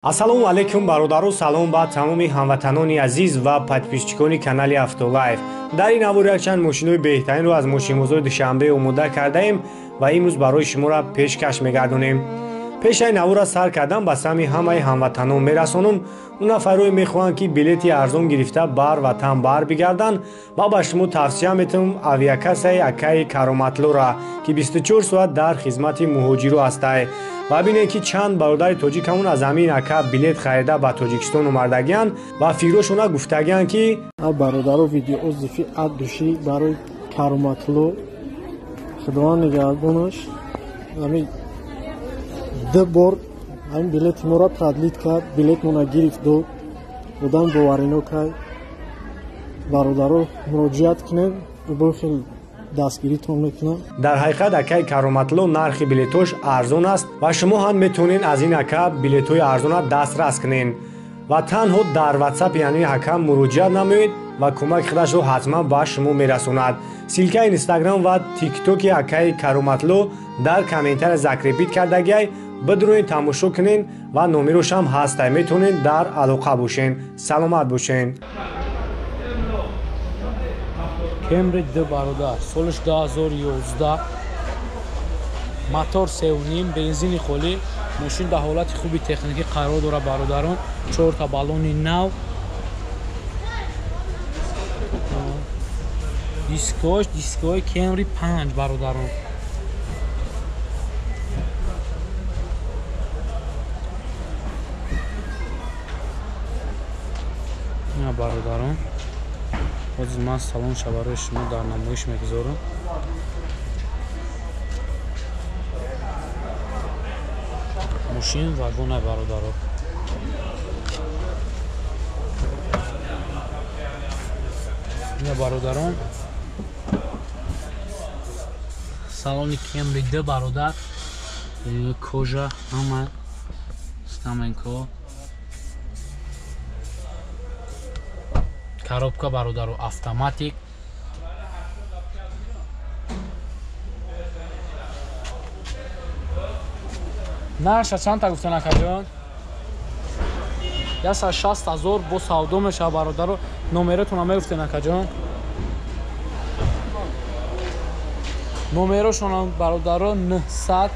Ассалому алайкум бародару, салом ба тамоми ҳамватанони азиз ва подписчикони канали Автолайф. Дар ин аввор якчанд мошинои беҳтаринро аз мошинбозори Душанбе омода кардаем ва имрӯз барои шуморо пешкаш мегардонем. пешаи навора сар кардан ба сами ҳамаи ҳамватанон мерасонам. У нафарое мехоҳанд ки билети арзон гирифта бар ватан бар бигарданд ва ба шумо тавсия метавонам авиакассаи акаи Кароматлура ки 24 соат дар хизмати муҳоҷиру ҳастай. ва бинед ки чанд бародари тоҷикамон аз ҳамин ака билет харида ба Тоҷикистон омардагиянд ва фикрашона гуфтагиянд ки бародаро видеозифи аддуши барои Кароматлу худованд нигаҳдонаш ҳамин ду бор ҳамин билети моро тадлид кард, билетмона гирифт дод, одам боварино кард. Бародаро муроҷиат кунед, бо хел дастгиритон мекунам. дар ҳақиқат акаи Кароматлу нархи билетош арзон аст ва шумо ҳам метавонед аз ин ака билетҳои арзона дастрас кунед ва танҳо дар WhatsApp яъни ака муроҷиат намоед ва кӯмаки худашро ҳатман ба шумо мерасонад. силкаи Instagram ва TikTok акаи Кароматлу дар комментария закрепит кардагиай, бидуронед тамошо кунед ва номерошам ҳастай, метавонед дар алоқа бошед. саломат бошед. Camry ду бародар, солиш 2011, мотор 3.5, бензини холӣ, мошин дар ҳолати хуби техникӣ қарор дорад бародарон, 4 та баллони нав, дискои Camry 5 бародарон. ина бародарон, ҳозир ман салонша барои шумо дар намоиш мегузорам. мошин вагона бародаро. ина бародарон, салони Camry ду бародар, кожа ҳама стаменко, коробка бародаро автоматик, нарша чанда гуфтан акаҷон? 160,000 бо савдо мешава бародаро. номератона мегуфтен акаҷон? номерошона бародаро 900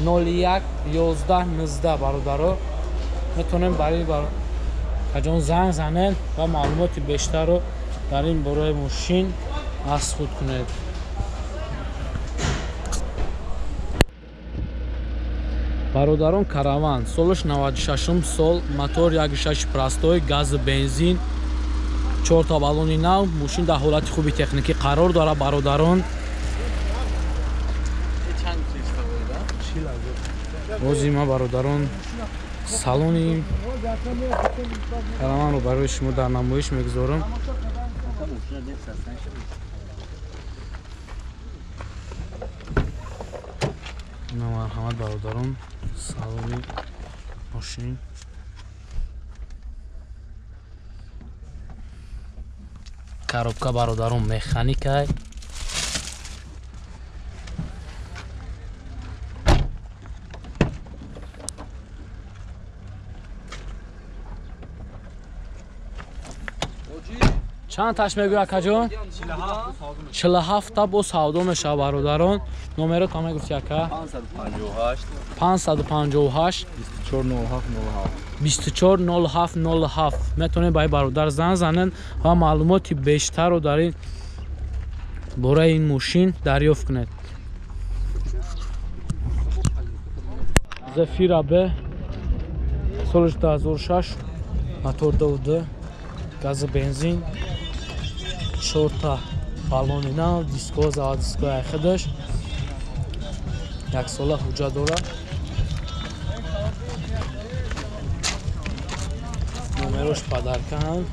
01 11 19 бародаро. метавонем барои акаҷон занг занед ва маълумоти бештарро дар ин бораи мошин аз худ кунед. бародарон, караван солиш 96 сол, мотор 1.6 простой, газу бензин, 4 та баллони нав, мошин дар ҳолати хуби техникӣ қарор дорад бародарон. ҳозир ма бародарон салони караванро барои шумо дар намоиш мегузорам. ина марҳамат бародарон, салони мошин. коробка бародарон механикай. чанд таш мегӯй акаҷон? 47 та бо савдо мешава бародарон. номеро та мегуфти ака? 558 240707. метавонед ба ин бародар занг занед ва маълумоти бештарро дар ин бораи ин мошин дарёфт кунед. Zafira B солиш 2006, мотор 2.2, газу бензин, 4 та баллони нав, дискҳо заводскои худаш, 1 сола ҳуҷҷат дорад. номерош падаркаҳанд.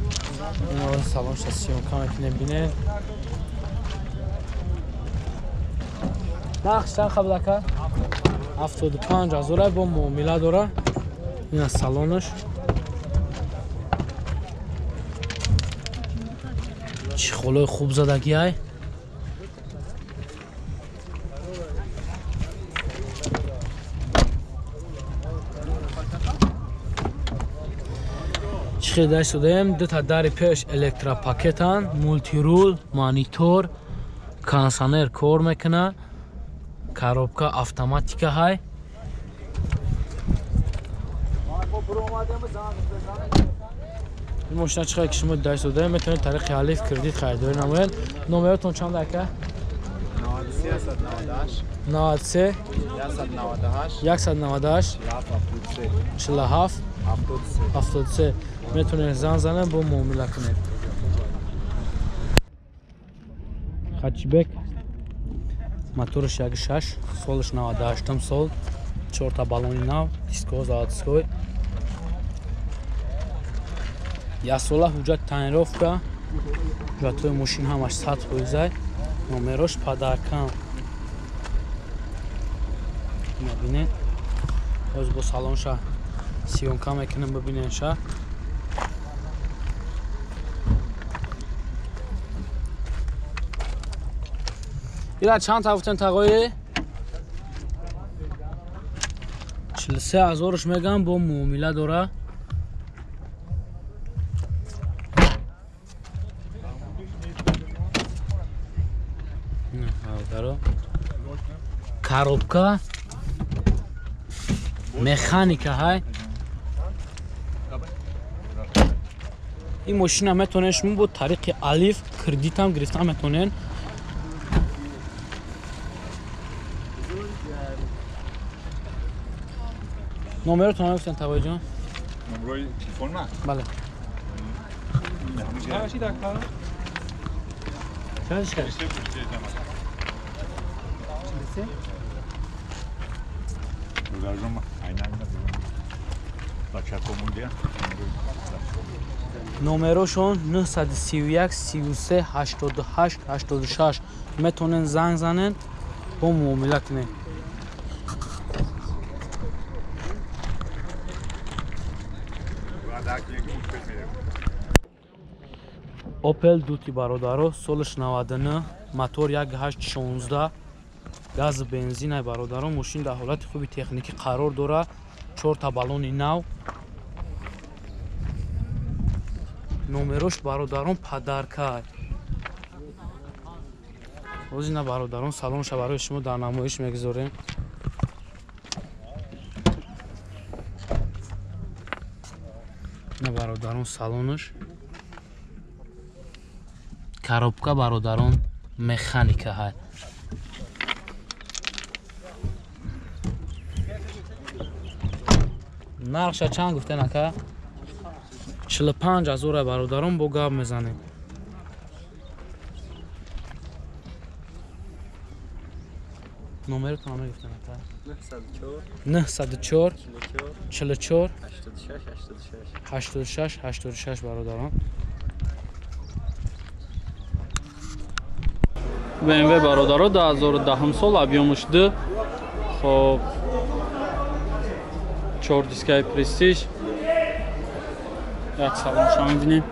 ин салонша сиёмка метавонед бинед. нақш чанд қабул ака? 75,000 бо муомила дора. ин аз салонаш. чӣ холои хуб задагиай. چخی داشت دادیم دو تا داری پیش الکتروپاکتن مولتیرول مانیتور کانسانر کار میکنه коробка автоматика های این ماشین چقدر که شما داشت داده میتونید طریق حلیف کردید خریداری نمایید نمرتون چند دکه 93 198 47 73 میتونید زنگ زنه با معامله کنید خچبک моторش 1.6 солиш 98 сол 4 та балони нав дискоз заводской як сола ҳуҷҷат таъмировка ҳуҷҷатҳои мошин ҳамаш 100% номерош падаркам мебинед ҳозир бо салонша сиёнка мекунем бибинед ша ира чанд та гуфтен тағои 43000 мегам бо муомила дора коробка механика ҳай ин мошина метонед шумо бо тариқи алиф кредитам гирифта метонед номеротон ҳам гуфтен тавоҷон номерои телефон ма бале номерошон 931 33 88 86 метонен занг занен бо муомила кунед Opel Duty бародаро солиш 99 мотор 1.816 газ бензин бародаро мошин дар ҳолати хуби техникӣ қарор дора 4 та балони нав номерош бародарон падарка ҳозир на бародарон салонша барои шумо дар намоиш мегузорем на бародарон салонаш коробка бародарон механика ҳай нархша чанд гуфтен ака 45000 бародарон бо гап мезанем номеротон ҳама гуфтен ака 904 44 86 86 бародарон BMW бародаро 2010 сол объёмаш 2 хоб 4 дискаи престиж як салонша мебинем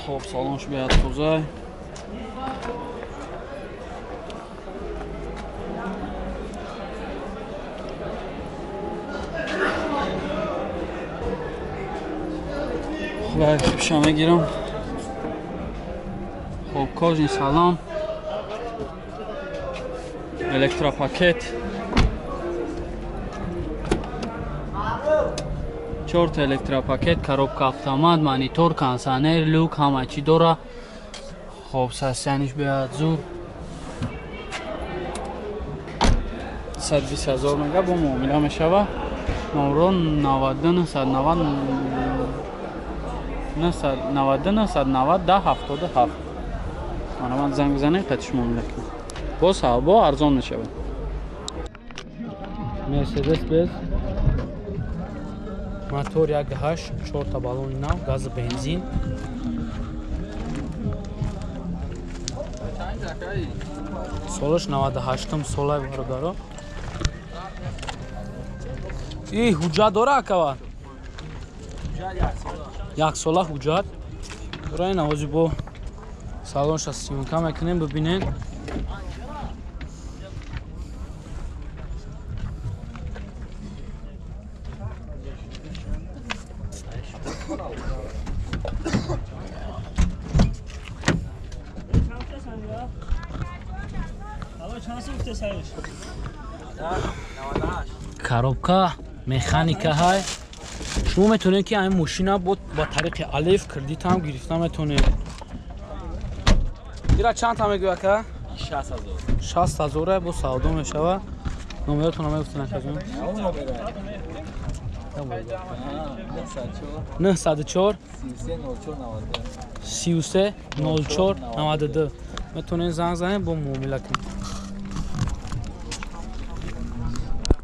хоб салонш беяд тоза пиша мегирам хоб кожин салон электропакет 4 та электропакет коробка автомат монитор кондиционер люк ҳама чӣ дора хоб сасяниш беяд зуд 120000 мега бо муомила мешава номро 99990 мана ман занг бизанем қатиш муомила кунем боз ҳаво арзон мешавад мерседес без мотор 1.8 4 та балони нав гази бензин солаш 98 солай бародаро и ҳуҷҷат дора акава як сола ҳуҷҷат дора ин ҳозир бо салонша сиёнка мекунем бибинед коробка механика ҳай шумо метавонед ки ин мошина бо тариқи алиф кредитам гирифта метавонед. ира чанд мегӯяд ака? 60000 бо савдо мешавад. номеротонро мегуфтед акаҷон? 904 33 04 92 метавонед занг занед бо муомила кунед.